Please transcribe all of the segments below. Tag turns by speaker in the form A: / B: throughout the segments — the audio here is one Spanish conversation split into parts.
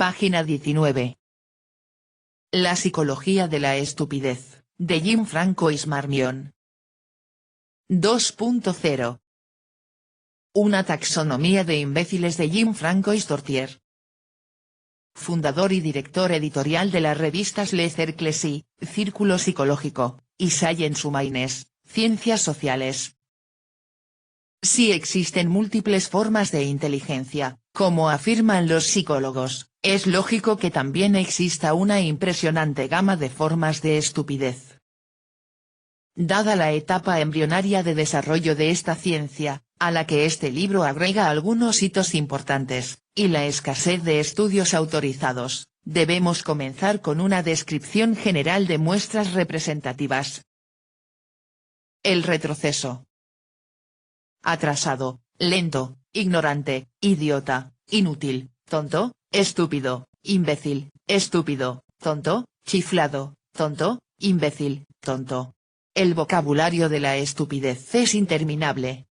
A: Página 19. La psicología de la estupidez, de Jim Francois Marmion. 2.0. Una taxonomía de imbéciles de Jim Francois Tortier. Fundador y director editorial de las revistas Le Cercle, Círculo Psicológico, y Science Humaines, Ciencias Sociales. Si existen múltiples formas de inteligencia, como afirman los psicólogos, es lógico que también exista una impresionante gama de formas de estupidez. Dada la etapa embrionaria de desarrollo de esta ciencia, a la que este libro agrega algunos hitos importantes, y la escasez de estudios autorizados, debemos comenzar con una descripción general de muestras representativas. El retroceso. Atrasado, lento, ignorante, idiota, inútil, tonto, estúpido, imbécil, estúpido, tonto, chiflado, tonto, imbécil, tonto. El vocabulario de la estupidez es interminable.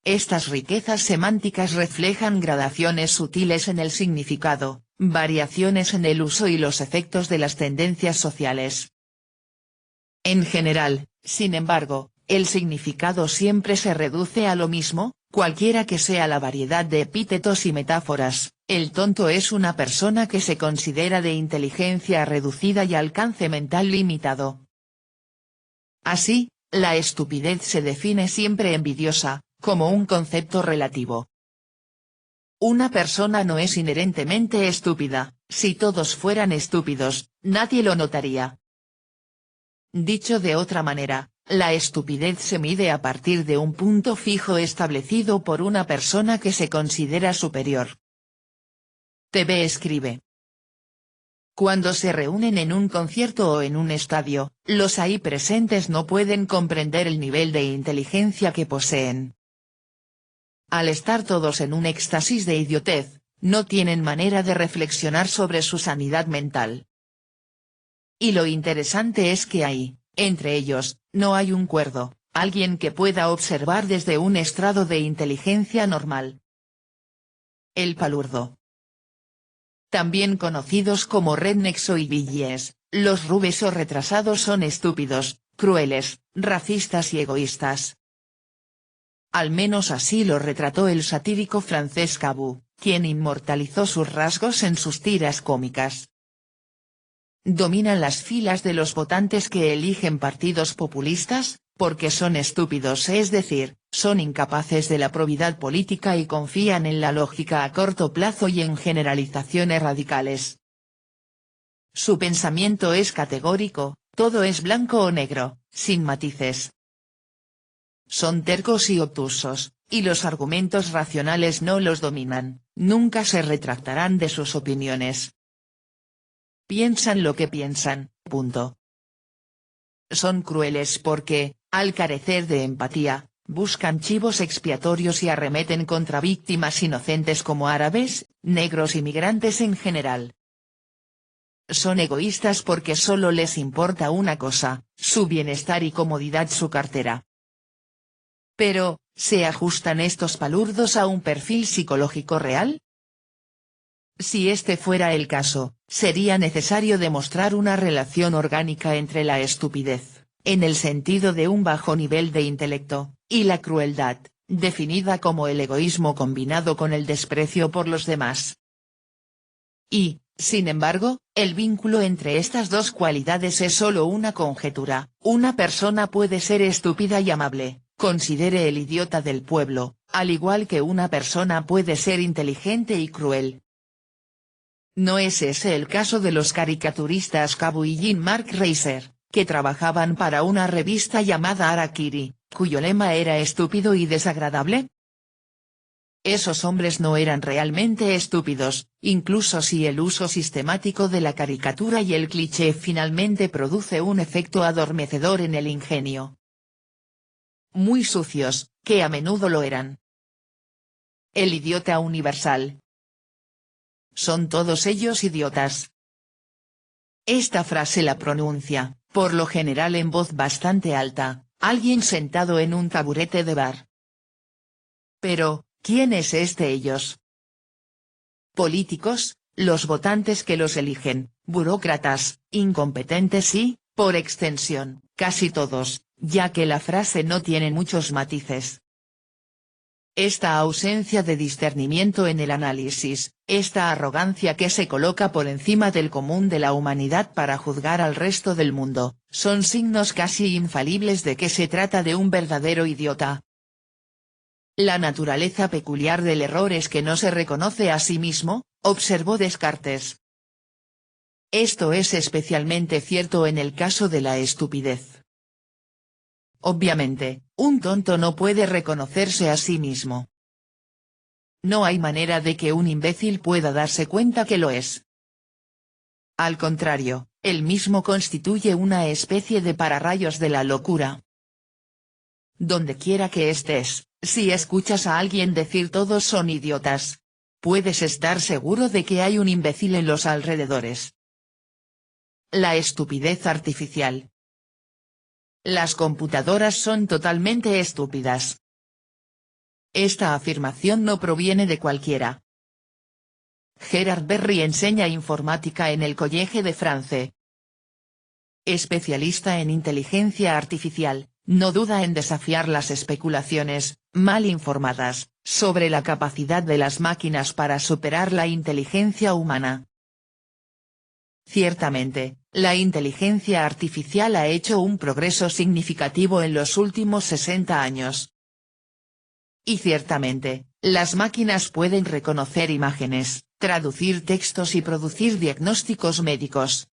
A: Estas riquezas semánticas reflejan gradaciones sutiles en el significado, variaciones en el uso y los efectos de las tendencias sociales. En general, sin embargo, el significado siempre se reduce a lo mismo, cualquiera que sea la variedad de epítetos y metáforas. El tonto es una persona que se considera de inteligencia reducida y alcance mental limitado. Así, la estupidez se define siempre envidiosa, como un concepto relativo. Una persona no es inherentemente estúpida, si todos fueran estúpidos, nadie lo notaría. Dicho de otra manera, la estupidez se mide a partir de un punto fijo establecido por una persona que se considera superior. TV escribe. Cuando se reúnen en un concierto o en un estadio, los ahí presentes no pueden comprender el nivel de inteligencia que poseen. Al estar todos en un éxtasis de idiotez, no tienen manera de reflexionar sobre su sanidad mental. Y lo interesante es que ahí, entre ellos, no hay un cuerdo, alguien que pueda observar desde un estrado de inteligencia normal. El palurdo. También conocidos como rednecks o hillbillies, los rubes o retrasados son estúpidos, crueles, racistas y egoístas. Al menos así lo retrató el satírico francés Cabu, quien inmortalizó sus rasgos en sus tiras cómicas. Dominan las filas de los votantes que eligen partidos populistas, porque son estúpidos, es decir, son incapaces de la probidad política y confían en la lógica a corto plazo y en generalizaciones radicales. Su pensamiento es categórico, todo es blanco o negro, sin matices. Son tercos y obtusos, y los argumentos racionales no los dominan, nunca se retractarán de sus opiniones. Piensan lo que piensan, punto. Son crueles porque, al carecer de empatía, buscan chivos expiatorios y arremeten contra víctimas inocentes como árabes, negros y migrantes en general. Son egoístas porque solo les importa una cosa, su bienestar y comodidad, su cartera. Pero, ¿se ajustan estos palurdos a un perfil psicológico real? Si este fuera el caso, sería necesario demostrar una relación orgánica entre la estupidez, en el sentido de un bajo nivel de intelecto, y la crueldad, definida como el egoísmo combinado con el desprecio por los demás. Y, sin embargo, el vínculo entre estas dos cualidades es solo una conjetura. Una persona puede ser estúpida y amable, considere el idiota del pueblo, al igual que una persona puede ser inteligente y cruel. No es ese el caso de los caricaturistas Cabu y Jean-Marc Reiser, que trabajaban para una revista llamada Harakiri, cuyo lema era estúpido y desagradable. Esos hombres no eran realmente estúpidos, incluso si el uso sistemático de la caricatura y el cliché finalmente produce un efecto adormecedor en el ingenio. Muy sucios, que a menudo lo eran. El idiota universal. ¿Son todos ellos idiotas? Esta frase la pronuncia, por lo general en voz bastante alta, alguien sentado en un taburete de bar. Pero, ¿quién es ellos? Políticos, los votantes que los eligen, burócratas, incompetentes y, por extensión, casi todos, ya que la frase no tiene muchos matices. Esta ausencia de discernimiento en el análisis, esta arrogancia que se coloca por encima del común de la humanidad para juzgar al resto del mundo, son signos casi infalibles de que se trata de un verdadero idiota. La naturaleza peculiar del error es que no se reconoce a sí mismo, observó Descartes. Esto es especialmente cierto en el caso de la estupidez. Obviamente, un tonto no puede reconocerse a sí mismo. No hay manera de que un imbécil pueda darse cuenta que lo es. Al contrario, él mismo constituye una especie de pararrayos de la locura. Donde quiera que estés, si escuchas a alguien decir todos son idiotas, puedes estar seguro de que hay un imbécil en los alrededores. La estupidez artificial. Las computadoras son totalmente estúpidas. Esta afirmación no proviene de cualquiera. Gerard Berry enseña informática en el Collège de France. Especialista en inteligencia artificial, no duda en desafiar las especulaciones, mal informadas, sobre la capacidad de las máquinas para superar la inteligencia humana. Ciertamente, la inteligencia artificial ha hecho un progreso significativo en los últimos 60 años. Y ciertamente, las máquinas pueden reconocer imágenes, traducir textos y producir diagnósticos médicos.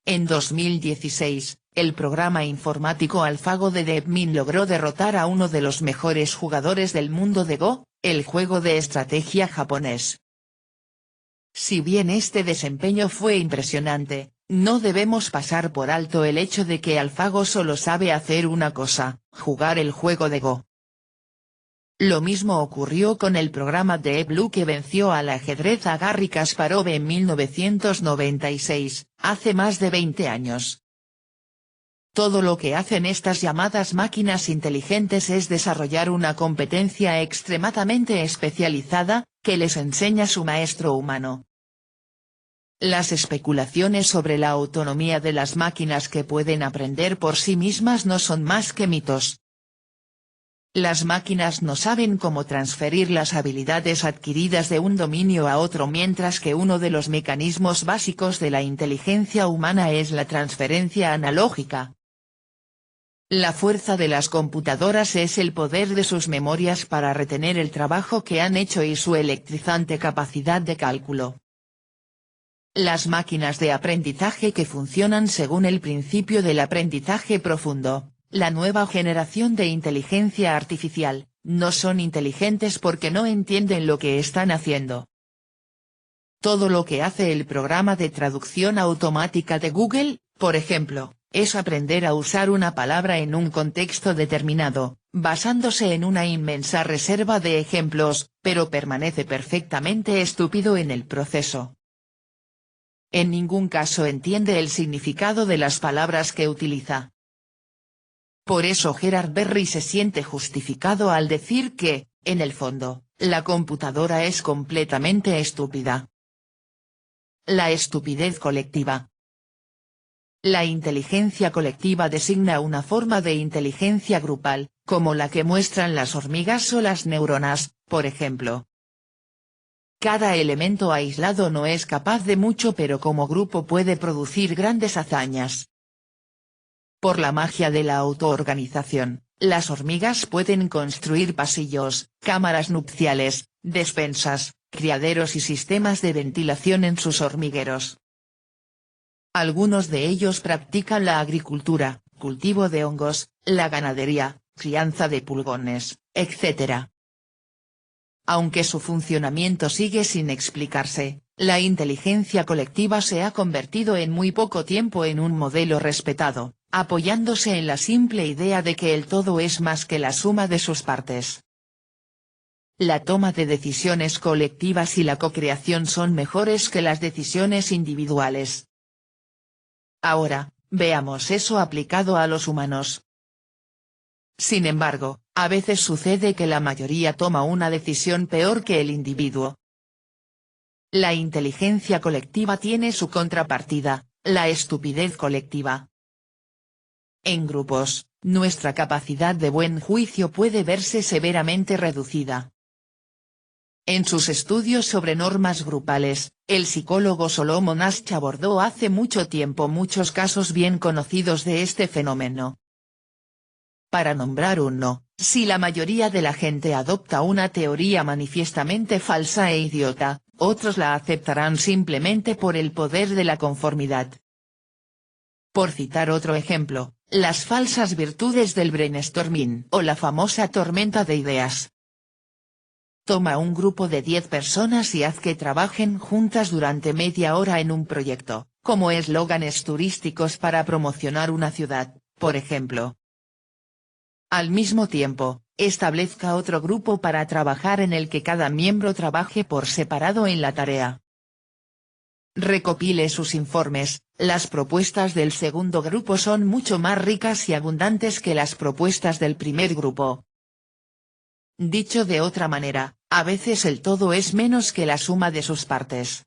A: En 2016, el programa informático AlphaGo de DeepMind logró derrotar a uno de los mejores jugadores del mundo de Go, el juego de estrategia japonés. Si bien este desempeño fue impresionante, no debemos pasar por alto el hecho de que AlphaGo solo sabe hacer una cosa, jugar el juego de Go. Lo mismo ocurrió con el programa Deep Blue que venció al ajedrez a Garry Kasparov en 1996, hace más de 20 años. Todo lo que hacen estas llamadas máquinas inteligentes es desarrollar una competencia extremadamente especializada, que les enseña su maestro humano. Las especulaciones sobre la autonomía de las máquinas que pueden aprender por sí mismas no son más que mitos. Las máquinas no saben cómo transferir las habilidades adquiridas de un dominio a otro, mientras que uno de los mecanismos básicos de la inteligencia humana es la transferencia analógica. La fuerza de las computadoras es el poder de sus memorias para retener el trabajo que han hecho y su electrizante capacidad de cálculo. Las máquinas de aprendizaje que funcionan según el principio del aprendizaje profundo, la nueva generación de inteligencia artificial, no son inteligentes porque no entienden lo que están haciendo. Todo lo que hace el programa de traducción automática de Google, por ejemplo, es aprender a usar una palabra en un contexto determinado, basándose en una inmensa reserva de ejemplos, pero permanece perfectamente estúpido en el proceso. En ningún caso entiende el significado de las palabras que utiliza. Por eso Gerard Berry se siente justificado al decir que, en el fondo, la computadora es completamente estúpida. La estupidez colectiva. La inteligencia colectiva designa una forma de inteligencia grupal, como la que muestran las hormigas o las neuronas, por ejemplo. Cada elemento aislado no es capaz de mucho, pero como grupo puede producir grandes hazañas. Por la magia de la autoorganización, las hormigas pueden construir pasillos, cámaras nupciales, despensas, criaderos y sistemas de ventilación en sus hormigueros. Algunos de ellos practican la agricultura, cultivo de hongos, la ganadería, crianza de pulgones, etc. Aunque su funcionamiento sigue sin explicarse, la inteligencia colectiva se ha convertido en muy poco tiempo en un modelo respetado, apoyándose en la simple idea de que el todo es más que la suma de sus partes. La toma de decisiones colectivas y la cocreación son mejores que las decisiones individuales. Ahora, veamos eso aplicado a los humanos. Sin embargo, a veces sucede que la mayoría toma una decisión peor que el individuo. La inteligencia colectiva tiene su contrapartida, la estupidez colectiva. En grupos, nuestra capacidad de buen juicio puede verse severamente reducida. En sus estudios sobre normas grupales, el psicólogo Solomon Asch abordó hace mucho tiempo muchos casos bien conocidos de este fenómeno. Para nombrar uno, si la mayoría de la gente adopta una teoría manifiestamente falsa e idiota, otros la aceptarán simplemente por el poder de la conformidad. Por citar otro ejemplo, las falsas virtudes del brainstorming o la famosa tormenta de ideas. Toma un grupo de 10 personas y haz que trabajen juntas durante media hora en un proyecto, como eslóganes turísticos para promocionar una ciudad, por ejemplo. Al mismo tiempo, establezca otro grupo para trabajar en el que cada miembro trabaje por separado en la tarea. Recopile sus informes, las propuestas del segundo grupo son mucho más ricas y abundantes que las propuestas del primer grupo. Dicho de otra manera, a veces el todo es menos que la suma de sus partes.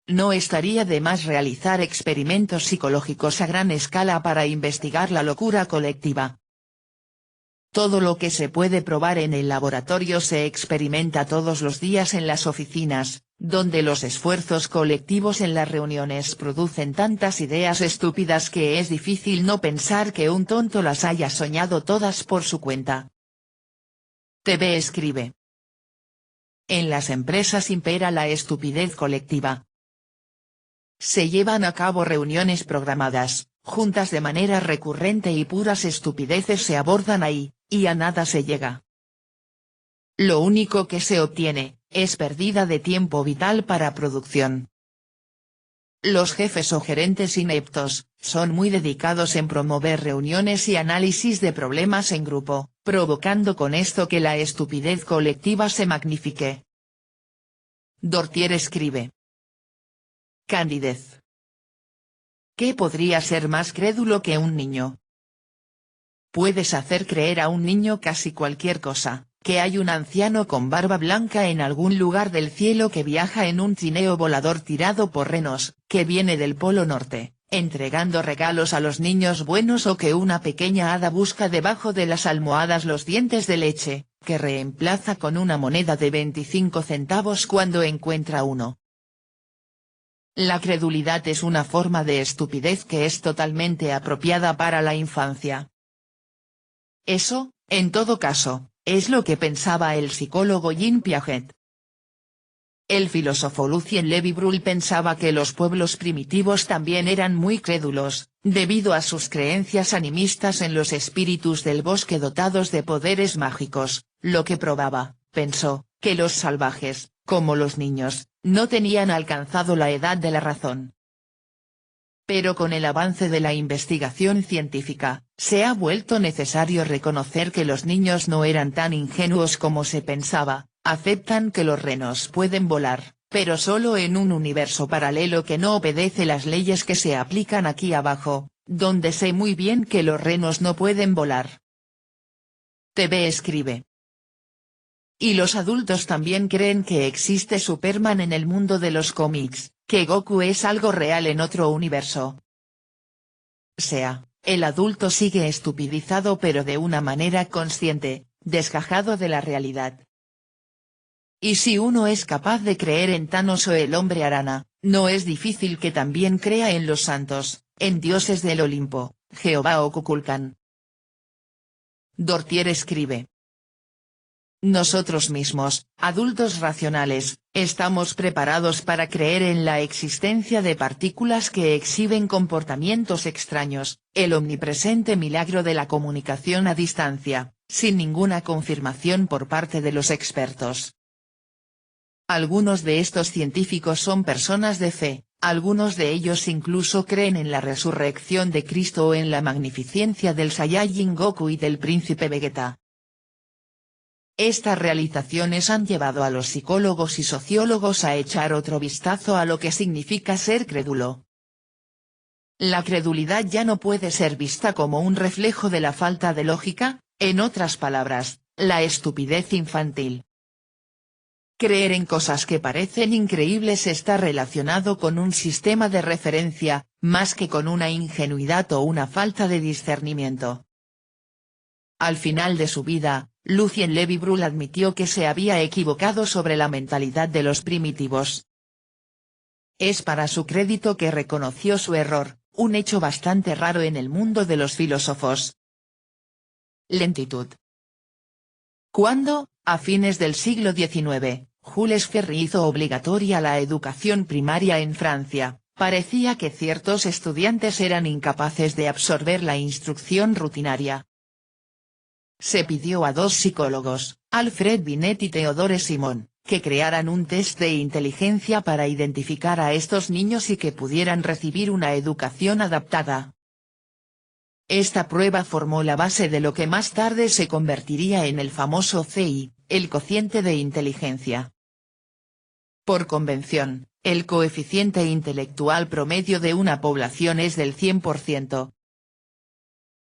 A: No estaría de más realizar experimentos psicológicos a gran escala para investigar la locura colectiva. Todo lo que se puede probar en el laboratorio se experimenta todos los días en las oficinas, donde los esfuerzos colectivos en las reuniones producen tantas ideas estúpidas que es difícil no pensar que un tonto las haya soñado todas por su cuenta. TV escribe. En las empresas impera la estupidez colectiva. Se llevan a cabo reuniones programadas, juntas de manera recurrente y puras estupideces se abordan ahí, y a nada se llega. Lo único que se obtiene, es pérdida de tiempo vital para producción. Los jefes o gerentes ineptos, son muy dedicados en promover reuniones y análisis de problemas en grupo, provocando con esto que la estupidez colectiva se magnifique. Dortier escribe. Candidez. ¿Qué podría ser más crédulo que un niño? Puedes hacer creer a un niño casi cualquier cosa, que hay un anciano con barba blanca en algún lugar del cielo que viaja en un trineo volador tirado por renos, que viene del Polo Norte, entregando regalos a los niños buenos o que una pequeña hada busca debajo de las almohadas los dientes de leche, que reemplaza con una moneda de 25 centavos cuando encuentra uno. La credulidad es una forma de estupidez que es totalmente apropiada para la infancia. Eso, en todo caso, es lo que pensaba el psicólogo Jean Piaget. El filósofo Lucien Levy-Bruhl pensaba que los pueblos primitivos también eran muy crédulos, debido a sus creencias animistas en los espíritus del bosque dotados de poderes mágicos, lo que probaba, pensó, que los salvajes, como los niños, no tenían alcanzado la edad de la razón. Pero con el avance de la investigación científica, se ha vuelto necesario reconocer que los niños no eran tan ingenuos como se pensaba, aceptan que los renos pueden volar, pero solo en un universo paralelo que no obedece las leyes que se aplican aquí abajo, donde sé muy bien que los renos no pueden volar. TV escribe. Y los adultos también creen que existe Superman en el mundo de los cómics, que Goku es algo real en otro universo. El adulto sigue estupidizado pero de una manera consciente, desgajado de la realidad. Y si uno es capaz de creer en Thanos o el hombre araña, no es difícil que también crea en los santos, en dioses del Olimpo, Jehová o Kukulkan. Dortier escribe. Nosotros mismos, adultos racionales, estamos preparados para creer en la existencia de partículas que exhiben comportamientos extraños, el omnipresente milagro de la comunicación a distancia, sin ninguna confirmación por parte de los expertos. Algunos de estos científicos son personas de fe, algunos de ellos incluso creen en la resurrección de Cristo o en la magnificencia del Saiyajin Goku y del príncipe Vegeta. Estas realizaciones han llevado a los psicólogos y sociólogos a echar otro vistazo a lo que significa ser crédulo. La credulidad ya no puede ser vista como un reflejo de la falta de lógica, en otras palabras, la estupidez infantil. Creer en cosas que parecen increíbles está relacionado con un sistema de referencia, más que con una ingenuidad o una falta de discernimiento. Al final de su vida, Lucien Levy-Bruhl admitió que se había equivocado sobre la mentalidad de los primitivos. Es para su crédito que reconoció su error, un hecho bastante raro en el mundo de los filósofos. Lentitud. Cuando, a fines del siglo XIX, Jules Ferry hizo obligatoria la educación primaria en Francia, parecía que ciertos estudiantes eran incapaces de absorber la instrucción rutinaria. Se pidió a dos psicólogos, Alfred Binet y Theodore Simon, que crearan un test de inteligencia para identificar a estos niños y que pudieran recibir una educación adaptada. Esta prueba formó la base de lo que más tarde se convertiría en el famoso CI, el cociente de inteligencia. Por convención, el coeficiente intelectual promedio de una población es del 100%.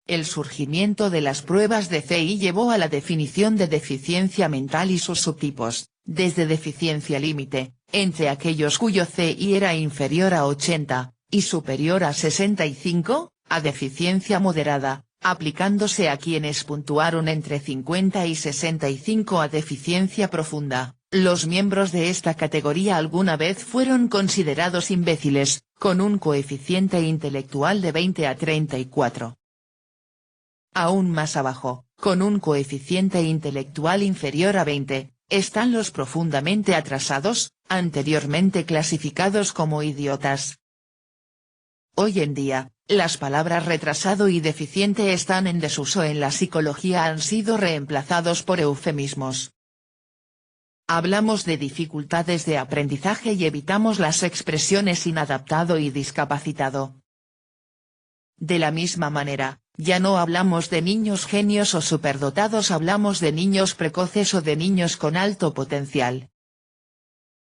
A: El surgimiento de las pruebas de CI llevó a la definición de deficiencia mental y sus subtipos, desde deficiencia límite, entre aquellos cuyo CI era inferior a 80, y superior a 65, a deficiencia moderada, aplicándose a quienes puntuaron entre 50 y 65 a deficiencia profunda. Los miembros de esta categoría alguna vez fueron considerados imbéciles, con un coeficiente intelectual de 20 a 34. Aún más abajo, con un coeficiente intelectual inferior a 20, están los profundamente atrasados, anteriormente clasificados como idiotas. Hoy en día, las palabras retrasado y deficiente están en desuso en la psicología, han sido reemplazados por eufemismos. Hablamos de dificultades de aprendizaje y evitamos las expresiones inadaptado y discapacitado. De la misma manera, ya no hablamos de niños genios o superdotados, hablamos de niños precoces o de niños con alto potencial.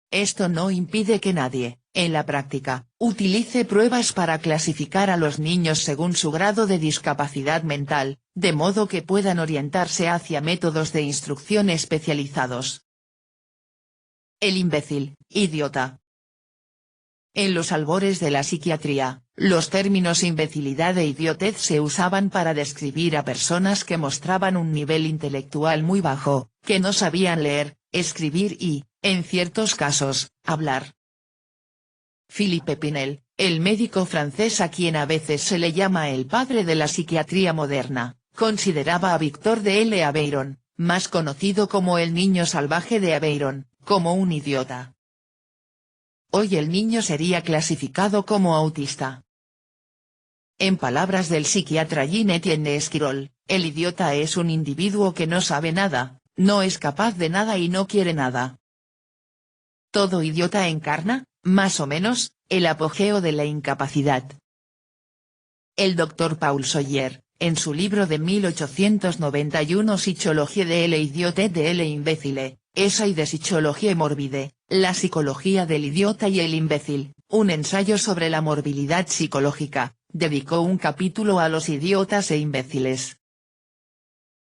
A: Esto no impide que nadie, en la práctica, utilice pruebas para clasificar a los niños según su grado de discapacidad mental, de modo que puedan orientarse hacia métodos de instrucción especializados. El imbécil, idiota. En los albores de la psiquiatría, los términos imbecilidad e idiotez se usaban para describir a personas que mostraban un nivel intelectual muy bajo, que no sabían leer, escribir y, en ciertos casos, hablar. Philippe Pinel, el médico francés a quien a veces se le llama el padre de la psiquiatría moderna, consideraba a Victor de L. Aveyron, más conocido como el niño salvaje de Aveyron, como un idiota. Hoy el niño sería clasificado como autista. En palabras del psiquiatra Jean-Étienne Esquirol, el idiota es un individuo que no sabe nada, no es capaz de nada y no quiere nada. Todo idiota encarna, más o menos, el apogeo de la incapacidad. El Dr. Paul Sawyer, en su libro de 1891 Psychologie de l'idiote de l'imbécile, Essai de Psychologie morbide, la psicología del idiota y el imbécil, un ensayo sobre la morbilidad psicológica, dedicó un capítulo a los idiotas e imbéciles.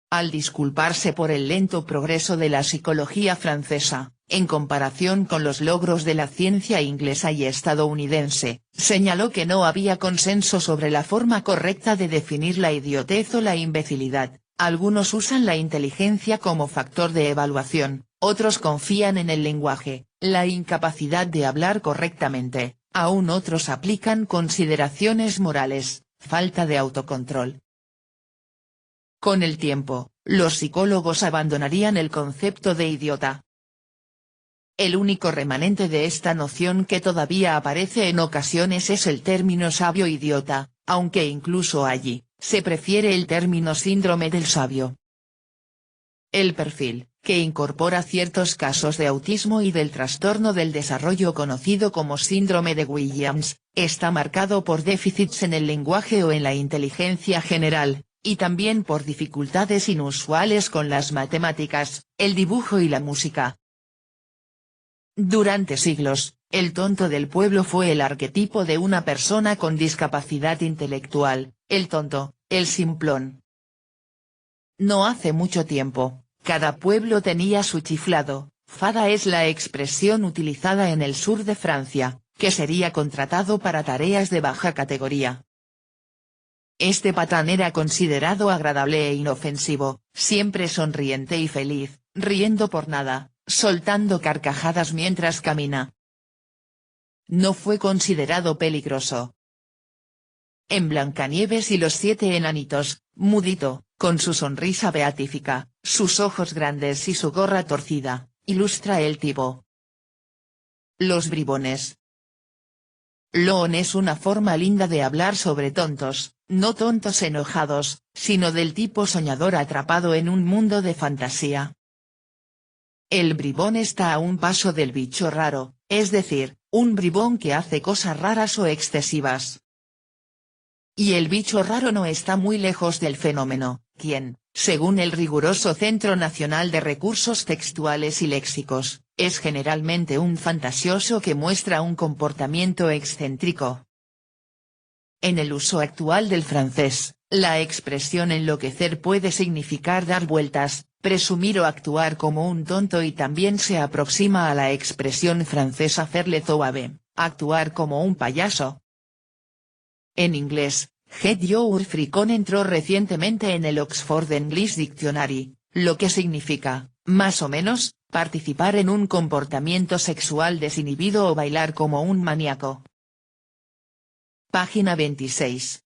A: Al disculparse por el lento progreso de la psicología francesa, en comparación con los logros de la ciencia inglesa y estadounidense, señaló que no había consenso sobre la forma correcta de definir la idiotez o la imbecilidad. Algunos usan la inteligencia como factor de evaluación, otros confían en el lenguaje, la incapacidad de hablar correctamente, aún otros aplican consideraciones morales, falta de autocontrol. Con el tiempo, los psicólogos abandonarían el concepto de idiota. El único remanente de esta noción que todavía aparece en ocasiones es el término sabio idiota, aunque incluso allí, se prefiere el término síndrome del sabio. El perfil, que incorpora ciertos casos de autismo y del trastorno del desarrollo conocido como síndrome de Williams, está marcado por déficits en el lenguaje o en la inteligencia general, y también por dificultades inusuales con las matemáticas, el dibujo y la música. Durante siglos, el tonto del pueblo fue el arquetipo de una persona con discapacidad intelectual, el tonto, el simplón. No hace mucho tiempo, cada pueblo tenía su chiflado, Fada es la expresión utilizada en el sur de Francia, que sería contratado para tareas de baja categoría. Este patán era considerado agradable e inofensivo, siempre sonriente y feliz, riendo por nada, soltando carcajadas mientras camina. No fue considerado peligroso. En Blancanieves y los 7 enanitos, Mudito, con su sonrisa beatífica, sus ojos grandes y su gorra torcida, ilustra el tipo. Los bribones. Loon es una forma linda de hablar sobre tontos, no tontos enojados, sino del tipo soñador atrapado en un mundo de fantasía. El bribón está a un paso del bicho raro, es decir, un bribón que hace cosas raras o excesivas. Y el bicho raro no está muy lejos del fenómeno, quien, según el riguroso Centro Nacional de Recursos Textuales y Léxicos, es generalmente un fantasioso que muestra un comportamiento excéntrico. En el uso actual del francés, la expresión enloquecer puede significar dar vueltas, presumir o actuar como un tonto y también se aproxima a la expresión francesa faire le zouave, actuar como un payaso. En inglés, get your freak on entró recientemente en el Oxford English Dictionary, lo que significa, más o menos, participar en un comportamiento sexual desinhibido o bailar como un maníaco. Página 26.